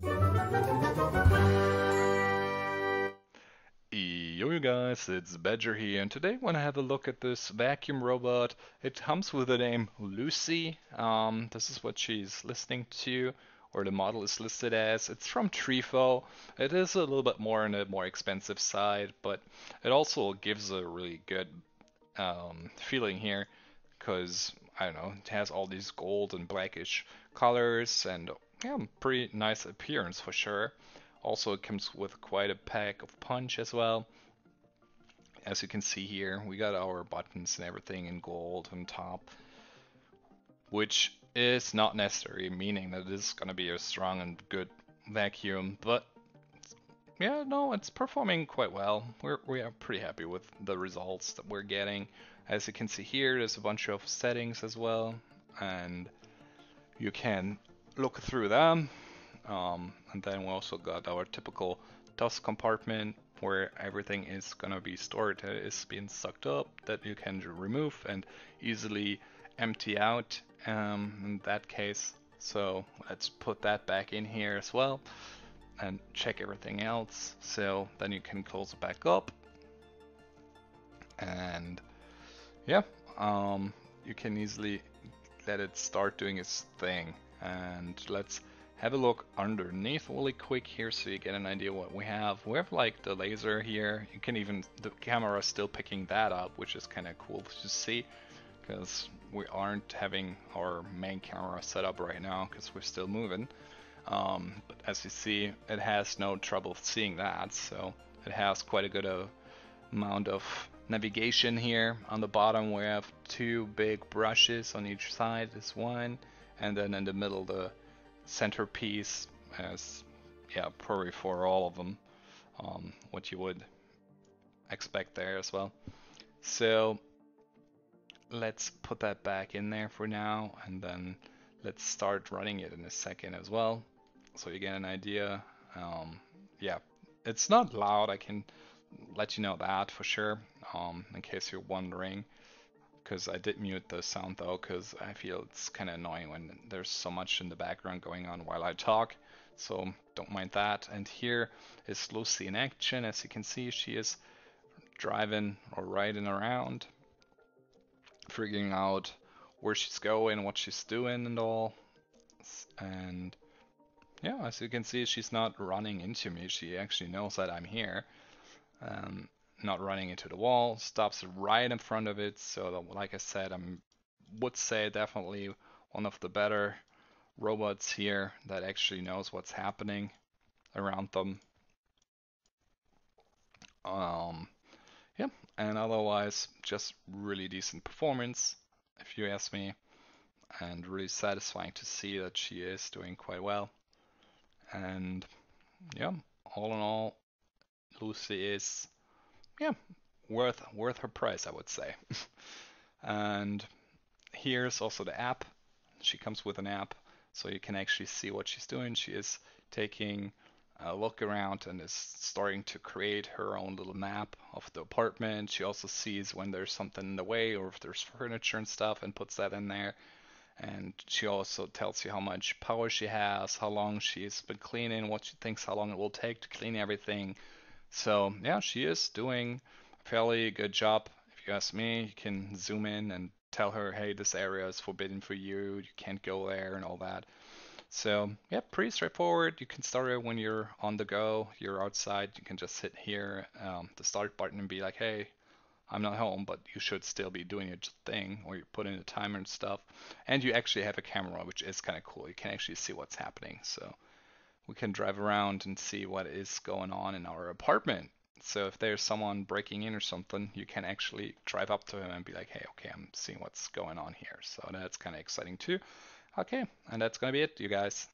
Yo you guys, it's Badger here, and today I want to have a look at this vacuum robot. It comes with the name Lucy. This is what she's listening to, or the model is listed as. It's from Trifo. It is a little bit more on the more expensive side, but it also gives a really good feeling here, because I don't know, it has all these gold and blackish colors, and yeah, pretty nice appearance for sure. Also, it comes with quite a pack of punch as well. As you can see here, we got our buttons and everything in gold on top, which is not necessary, meaning that it is going to be a strong and good vacuum, but yeah, no, it's performing quite well. We are pretty happy with the results that we're getting. As you can see here, there's a bunch of settings as well, and you can look through them. And then we also got our typical dust compartment where everything is gonna be stored, is being sucked up, that you can remove and easily empty out in that case. So let's put that back in here as well and check everything else. So then you can close it back up, and yeah, you can easily let it start doing its thing. And let's have a look underneath really quick here so you get an idea what we have. We have like the laser here. You can even, the camera is still picking that up, which is kind of cool to see, because we aren't having our main camera set up right now because we're still moving. But as you see, it has no trouble seeing that, so it has quite a good amount of navigation here. On the bottom we have two big brushes on each side, this one, and then in the middle the centerpiece as, yeah, probably for all of them, what you would expect there as well. So let's put that back in there for now, and then let's start running it in a second as well, so you get an idea. Yeah, it's not loud, I can let you know that for sure, in case you're wondering, because I did mute the sound though, because I feel it's kind of annoying when there's so much in the background going on while I talk, so don't mind that. And here is Lucy in action. As you can see, she is driving or riding around, figuring out where she's going, what she's doing and all. And yeah, as you can see, she's not running into me. She actually knows that I'm here. Um, Not running into the wall, stops right in front of it. So that, like I said, I would say definitely one of the better robots here that actually knows what's happening around them. Um, yeah, and otherwise just really decent performance, if you ask me, and really satisfying to see that she is doing quite well. And yeah, all in all, Lucy is, yeah, worth her price, I would say. And here's also the app. She comes with an app, so you can actually see what she's doing. She is taking a look around and is starting to create her own little map of the apartment. She also sees when there's something in the way or if there's furniture and stuff and puts that in there. And she also tells you how much power she has, how long she's been cleaning, what she thinks how long it will take to clean everything. So yeah, she is doing a fairly good job. If you ask me, you can zoom in and tell her, hey, this area is forbidden for you, you can't go there and all that. So yeah, pretty straightforward. You can start it when you're on the go, you're outside, you can just hit here, the start button, and be like, hey, I'm not home, but you should still be doing your thing, or you put in a timer and stuff. And you actually have a camera, which is kind of cool. You can actually see what's happening. So we can drive around and see what is going on in our apartment. So if there's someone breaking in or something, you can actually drive up to him and be like, hey, okay, I'm seeing what's going on here. So that's kind of exciting too. Okay, and that's gonna be it, you guys.